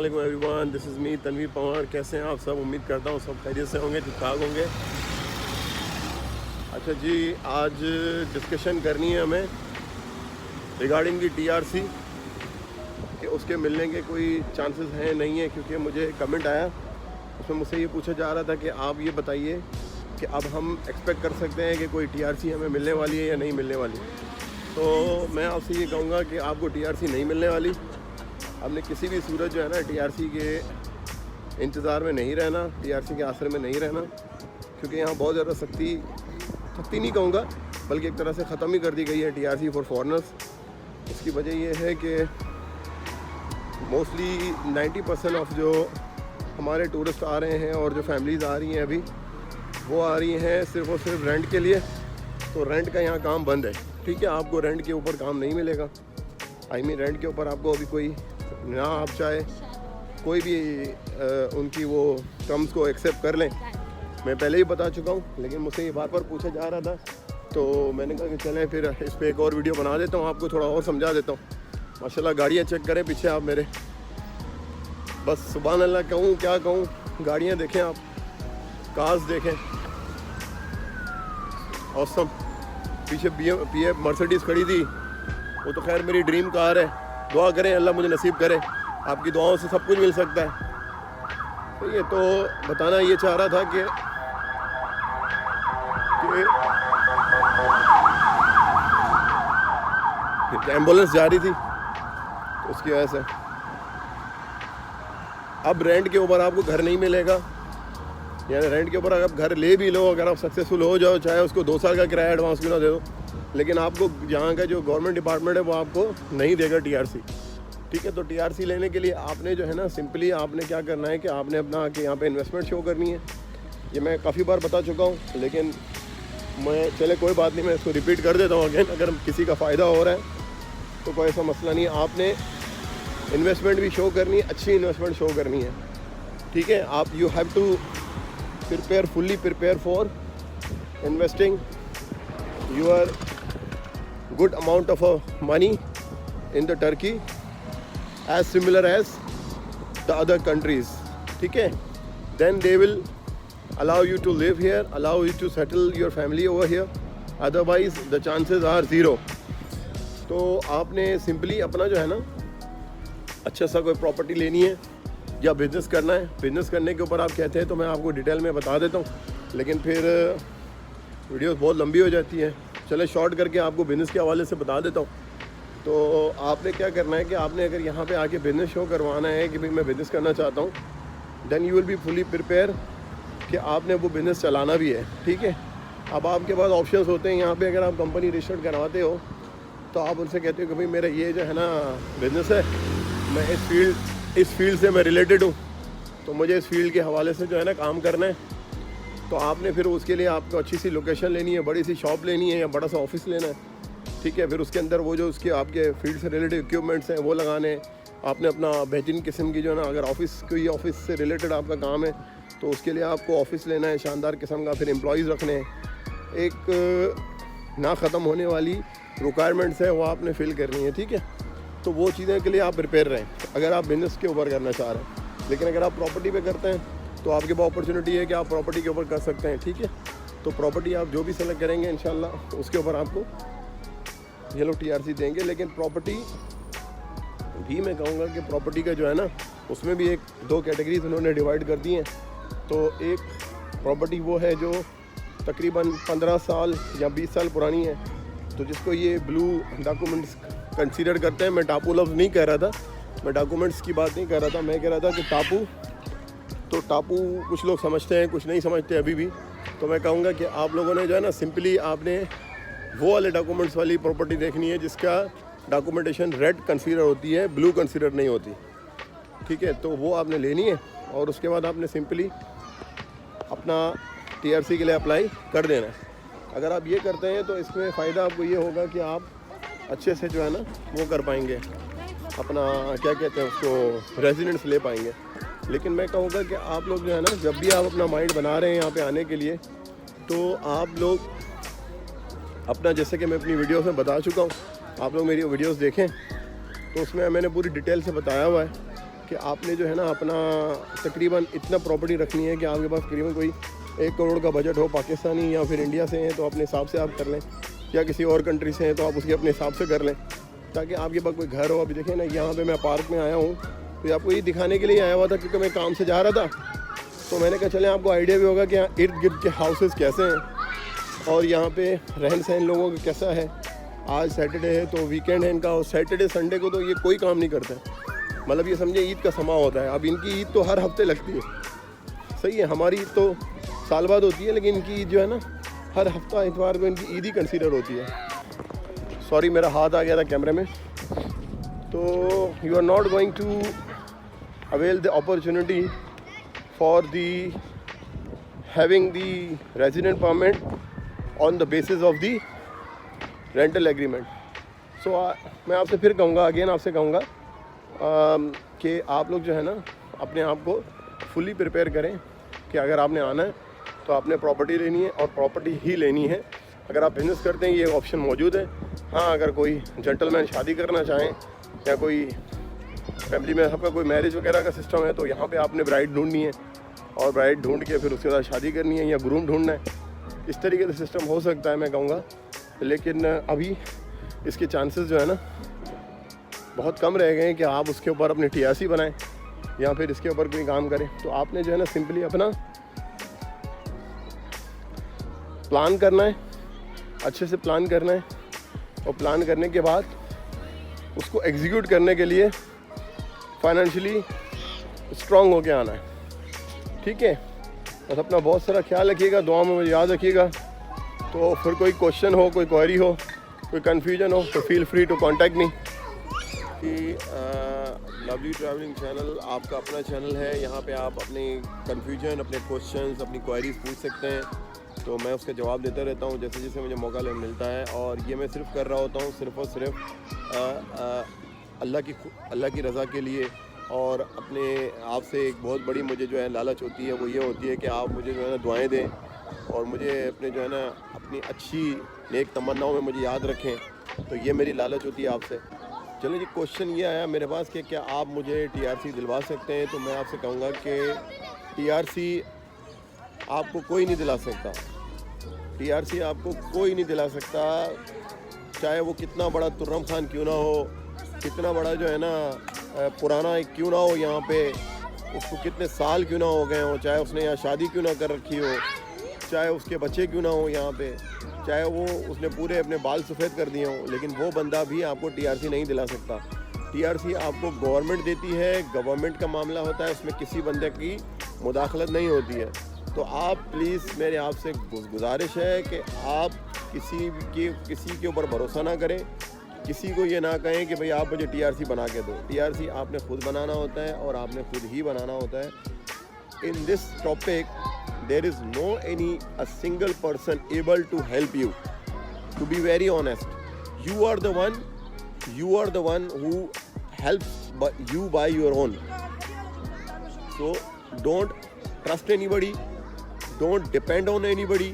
अस्सलामुअलैकुम everyone, this is me Tanveer Pawar. कैसे हैं आप सब? उम्मीद करता हूँ सब खैरियत से होंगे, ठीक ठाक होंगे। अच्छा जी, आज डिस्कशन करनी है हमें रिगार्डिंग दी TRC कि उसके मिलने के कोई चांसेस हैं नहीं है, क्योंकि मुझे कमेंट आया उसमें मुझसे ये पूछा जा रहा था कि आप ये बताइए कि अब हम एक्सपेक्ट कर सकते हैं कि कोई TRC हमें मिलने वाली है या नहीं मिलने वाली। तो मैं आपसे ये कहूँगा कि आपको TRC नहीं मिलने वाली। आपने किसी भी सूरत जो है ना TRC के इंतज़ार में नहीं रहना, TRC के आसरे में नहीं रहना, क्योंकि यहाँ बहुत ज़्यादा सख्ती नहीं कहूँगा बल्कि एक तरह से ख़त्म ही कर दी गई है TRC फॉर फॉरनर्स। इसकी वजह यह है कि मोस्टली 90% ऑफ जो हमारे टूरिस्ट आ रहे हैं और जो फैमिलीज़ आ रही हैं अभी वो आ रही हैं सिर्फ़ और सिर्फ रेंट के लिए। तो रेंट का यहाँ काम बंद है, ठीक है। आपको रेंट के ऊपर काम नहीं मिलेगा। रेंट के ऊपर आपको अभी कोई ना, आप चाहे कोई भी उनकी वो टर्म्स को एक्सेप्ट कर लें, मैं पहले ही बता चुका हूँ, लेकिन मुझसे ये बार पूछा जा रहा था तो मैंने कहा कि चलें फिर इस पर एक और वीडियो बना देता हूँ, आपको थोड़ा और समझा देता हूँ। माशाल्लाह गाड़ियाँ चेक करें पीछे आप मेरे, बस सुभान अल्लाह कहूँ क्या कहूँ। गाड़ियाँ देखें आप, कार्स देखें, ऑसम। पीछे BM मर्सिडीज़ खड़ी थी, वो तो खैर मेरी ड्रीम कार है। दुआ करें अल्लाह मुझे नसीब करे, आपकी दुआओं से सब कुछ मिल सकता है। तो ये तो बताना ये चाह रहा था कि एम्बुलेंस जा रही थी तो उसकी वजह से अब रेंट के ऊपर आपको घर नहीं मिलेगा। यानी रेंट के ऊपर अगर आप घर ले भी लो, अगर आप सक्सेसफुल हो जाओ, चाहे उसको 2 साल का किराया एडवांस क्यों ना दे दो, लेकिन आपको यहाँ का जो गवर्नमेंट डिपार्टमेंट है वो आपको नहीं देगा TRC, ठीक है। तो TRC लेने के लिए आपने जो है ना सिंपली आपने क्या करना है कि आपने अपना आके यहाँ पे इन्वेस्टमेंट शो करनी है। ये मैं काफ़ी बार बता चुका हूँ, लेकिन मैं चले कोई बात नहीं, मैं इसको रिपीट कर देता हूँ अगेन। अगर किसी का फ़ायदा हो रहा है तो कोई ऐसा मसला नहीं है। आपने इन्वेस्टमेंट भी शो करनी है, अच्छी इन्वेस्टमेंट शो करनी है, ठीक है। आप you have to fully prepare for investing your good amount of money in the Turkey as similar as the other countries, ठीक है। Then they will allow you to live here, allow you to settle your family over here, otherwise the chances are zero। तो आपने simply अपना जो है ना अच्छा सा कोई प्रॉपर्टी लेनी है या बिज़नेस करना है। बिज़नेस करने के ऊपर आप कहते हैं तो मैं आपको डिटेल में बता देता हूँ, लेकिन फिर वीडियो बहुत लंबी हो जाती है। चले शॉर्ट करके आपको बिज़नेस के हवाले से बता देता हूँ। तो आपने क्या करना है कि आपने अगर यहाँ पे आके बिज़नेस शो करवाना है कि भाई मैं बिज़नेस करना चाहता हूँ, then you will be fully prepare कि आपने वो बिज़नेस चलाना भी है, ठीक है। अब आपके पास ऑप्शंस होते हैं यहाँ पर। अगर आप कंपनी रजिस्टर्ड करवाते हो तो आप उनसे कहते हो कि भाई मेरा ये जो है ना बिज़नेस है, मैं इस फील्ड से मैं रिलेटेड हूँ, तो मुझे इस फील्ड के हवाले से जो है ना काम करना है। तो आपने फिर उसके लिए आपको अच्छी सी लोकेशन लेनी है, बड़ी सी शॉप लेनी है या बड़ा सा ऑफिस लेना है, ठीक है। फिर उसके अंदर वो जो उसके आपके फील्ड से रिलेटेड इक्विपमेंट्स हैं वो लगाने हैं। आपने अपना बेहतरीन किस्म की जो है ना, अगर ऑफिस से रिलेटेड आपका काम है तो उसके लिए आपको ऑफिस लेना है शानदार किस्म का। फिर एम्प्लॉयज़ रखने हैं, एक ना ख़त्म होने वाली रिक्वायरमेंट्स है वो आपने फिल करनी है, ठीक है। तो वो चीज़ें के लिए आप प्रिपेयर रहें अगर आप बिज़नेस के ऊपर करना चाह रहे हैं। लेकिन अगर आप प्रॉपर्टी पे करते हैं तो आपके पास अपॉर्चुनिटी है कि आप प्रॉपर्टी के ऊपर कर सकते हैं, ठीक है। तो प्रॉपर्टी आप जो भी सेलेक्ट करेंगे इंशाल्लाह उसके ऊपर आपको ये लोग TRC देंगे। लेकिन प्रॉपर्टी भी मैं कहूँगा कि प्रॉपर्टी का जो है ना उसमें भी 2 कैटेगरीज उन्होंने डिवाइड कर दी हैं। तो एक प्रॉपर्टी वो है जो तकरीबन 15 साल या 20 साल पुरानी है, तो जिसको ये ब्लू डॉक्यूमेंट्स कंसीडर करते हैं। मैं टापू लफ्ज़ नहीं कह रहा था, मैं डॉक्यूमेंट्स की बात नहीं कर रहा था, मैं कह रहा था कि टापू कुछ लोग समझते हैं, कुछ नहीं समझते अभी भी। तो मैं कहूँगा कि आप लोगों ने जो है ना सिंपली आपने वो वाले डॉक्यूमेंट्स वाली प्रॉपर्टी देखनी है जिसका डॉक्यूमेंटेशन रेड कंसीडर होती है, ब्लू कंसीडर नहीं होती, ठीक है। तो वो आपने लेनी है और उसके बाद आपने सिंपली अपना TRC के लिए अप्लाई कर देना है। अगर आप ये करते हैं तो इसमें फ़ायदा आपको ये होगा कि आप अच्छे से जो है ना वो कर पाएंगे, अपना क्या कहते हैं उसको, रेजिडेंस ले पाएंगे। लेकिन मैं कहूँगा कि आप लोग जो है ना जब भी आप अपना माइंड बना रहे हैं यहाँ पे आने के लिए, तो आप लोग अपना, जैसे कि मैं अपनी वीडियोस में बता चुका हूँ, आप लोग मेरी वीडियोस देखें तो उसमें मैंने पूरी डिटेल से बताया हुआ है कि आपने जो है ना अपना तकरीबन इतना प्रॉपर्टी रखनी है कि आपके पास तकरीबन कोई 1 करोड़ का बजट हो, पाकिस्तानी या फिर इंडिया से हैं तो अपने हिसाब से आप कर लें, या किसी और कंट्री से हैं तो आप उसके अपने हिसाब से कर लें, ताकि आपके पास कोई घर हो। अभी देखें ना, यहाँ पे मैं पार्क में आया हूँ तो आपको ये दिखाने के लिए आया हुआ था क्योंकि मैं काम से जा रहा था, तो मैंने कहा चलें आपको आइडिया भी होगा कि यहाँ इर्द गिर्द के हाउसेस कैसे हैं और यहाँ पे रहन सहन लोगों का कैसा है। आज सैटरडे है तो वीकेंड है इनका, और सैटरडे संडे को तो ये कोई काम नहीं करता है, मतलब ये समझे ईद का समा होता है। अब इनकी ईद तो हर हफ्ते लगती है, सही है, हमारी ईद तो साल बाद होती है, लेकिन इनकी ईद जो है ना हर हफ्ता इतवार को इनकी ईद ही कंसीडर होती है। सॉरी मेरा हाथ आ गया था कैमरे में। तो you are not going to avail the opportunity for the having the resident permit on the basis of the rental agreement. So मैं आपसे फिर कहूँगा, अगेन आपसे कहूँगा कि आप लोग जो है ना अपने आप को फुली प्रिपेयर करें कि अगर आपने आना है तो आपने प्रॉपर्टी लेनी है और प्रॉपर्टी ही लेनी है। अगर आप बिज़नेस करते हैं ये ऑप्शन मौजूद है। हाँ, अगर कोई जेंटलमैन शादी करना चाहें या कोई फैमिली में सबका कोई मैरिज वगैरह का सिस्टम है तो यहाँ पे आपने ब्राइड ढूंढनी है और ब्राइड ढूंढ के फिर उसके बाद शादी करनी है या ग्रूम ढूंढना है। इस तरीके से सिस्टम हो सकता है मैं कहूँगा, लेकिन अभी इसके चांसेस जो है ना बहुत कम रह गए हैं कि आप उसके ऊपर अपनी TRC बनाएं या फिर इसके ऊपर कोई काम करें। तो आपने जो है ना सिंपली अपना प्लान करना है, अच्छे से प्लान करना है, और प्लान करने के बाद उसको एग्जीक्यूट करने के लिए फाइनेंशियली स्ट्रांग होके आना है। ठीक है, बस अपना बहुत सारा ख्याल रखिएगा, दुआ में मुझे याद रखिएगा। तो फिर कोई क्वेश्चन हो, कोई क्वेरी हो, कोई कन्फ्यूजन हो तो feel free to contact me. कि लवली ट्रैवलिंग चैनल आपका अपना चैनल है, यहाँ पे आप अपने कन्फ्यूजन, अपने क्वेश्चंस, अपनी क्वेरीज पूछ सकते हैं, तो मैं उसका जवाब देता रहता हूँ जैसे जैसे मुझे मौका मिलता है। और ये मैं सिर्फ कर रहा होता हूँ सिर्फ़ और सिर्फ अल्लाह की रज़ा के लिए। और अपने आप से एक बहुत बड़ी मुझे जो है लालच होती है, वो ये होती है कि आप मुझे जो है ना दुआएं दें और मुझे अपने जो है ना अपनी अच्छी नेक तमन्नाओं में मुझे याद रखें। तो ये मेरी लालच होती है आपसे। चलिए जी, क्वेश्चन ये आया मेरे पास कि क्या आप मुझे TRC दिलवा सकते हैं। तो मैं आपसे कहूँगा कि TRC आपको कोई नहीं दिला सकता। TRC आपको कोई नहीं दिला सकता, चाहे वो कितना बड़ा तुर्रम खान क्यों ना हो, कितना बड़ा जो है ना पुराना क्यों ना हो, यहाँ पे उसको कितने साल क्यों ना हो गए हो, चाहे उसने यहाँ शादी क्यों ना कर रखी हो, चाहे उसके बच्चे क्यों ना हो यहाँ पे, चाहे वो उसने पूरे अपने बाल सफ़ेद कर दिए हों, लेकिन वो बंदा भी आपको TRC नहीं दिला सकता। TRC आपको गवर्नमेंट देती है, गवर्नमेंट का मामला होता है, उसमें किसी बंदे की मुदाखलत नहीं होती है। तो आप प्लीज़, मेरे आपसे गुजारिश है कि आप किसी के ऊपर भरोसा ना करें, किसी को ये ना कहें कि भाई आप मुझे TRC बना के दो। TRC आपने खुद बनाना होता है और आपने खुद ही बनाना होता है। In this topic there is no a single person able to help you, to be very honest. You are the one who helps you by your own. So don't trust anybody, don't depend on anybody.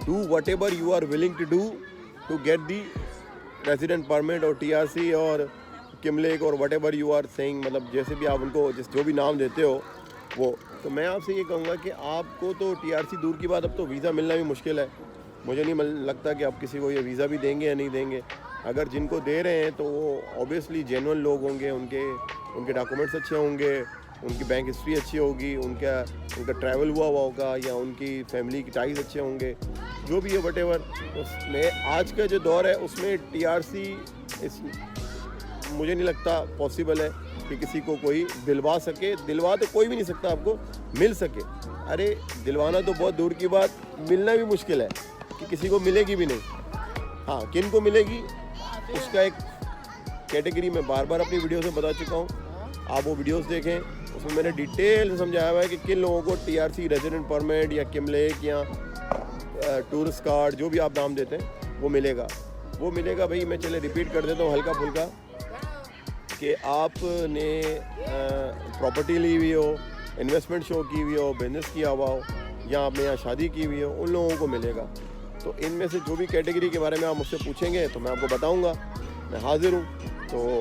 Do whatever you are willing to do to get the resident permit or TRC or किमलेक और whatever you are saying, मतलब जैसे भी आप उनको जो भी नाम देते हो वो। तो मैं आपसे ये कहूँगा कि आपको तो TRC दूर की बात, अब तो वीज़ा मिलना भी मुश्किल है। मुझे नहीं लगता कि आप किसी को ये वीज़ा भी देंगे या नहीं देंगे। अगर जिनको दे रहे हैं तो वो ऑब्वियसली जेन्युइन लोग होंगे, उनके डॉक्यूमेंट्स अच्छे होंगे, उनकी बैंक हिस्ट्री अच्छी होगी, उनका ट्रैवल हुआ होगा, या उनकी फैमिली की टाइज अच्छे होंगे, जो भी है वटेवर। उसमें आज का जो दौर है उसमें TRC मुझे नहीं लगता पॉसिबल है कि किसी को कोई दिलवा सके। दिलवा तो कोई भी नहीं सकता, आपको मिल सके। अरे दिलवाना तो बहुत दूर की बात, मिलना भी मुश्किल है कि किसी को मिलेगी भी नहीं। हाँ, किन को मिलेगी उसका एक कैटेगरी मैं बार बार अपनी वीडियो में बता चुका हूँ, आप वो वीडियोस देखें, उसमें मैंने डिटेल से समझाया हुआ है कि किन लोगों को TRC रेजिडेंट परमिट या किमलेक या टूरिस्ट कार्ड, जो भी आप नाम देते हैं, वो मिलेगा भाई। मैं चले रिपीट कर देता हूँ हल्का फुल्का कि आपने प्रॉपर्टी ली हुई हो, इन्वेस्टमेंट शो की हुई हो, बिजनेस किया हुआ हो, या आपने यहाँ शादी की हुई हो, उन लोगों को मिलेगा। तो इनमें से जो भी कैटेगरी के बारे में आप मुझसे पूछेंगे तो मैं आपको बताऊंगा, मैं हाजिर हूँ। तो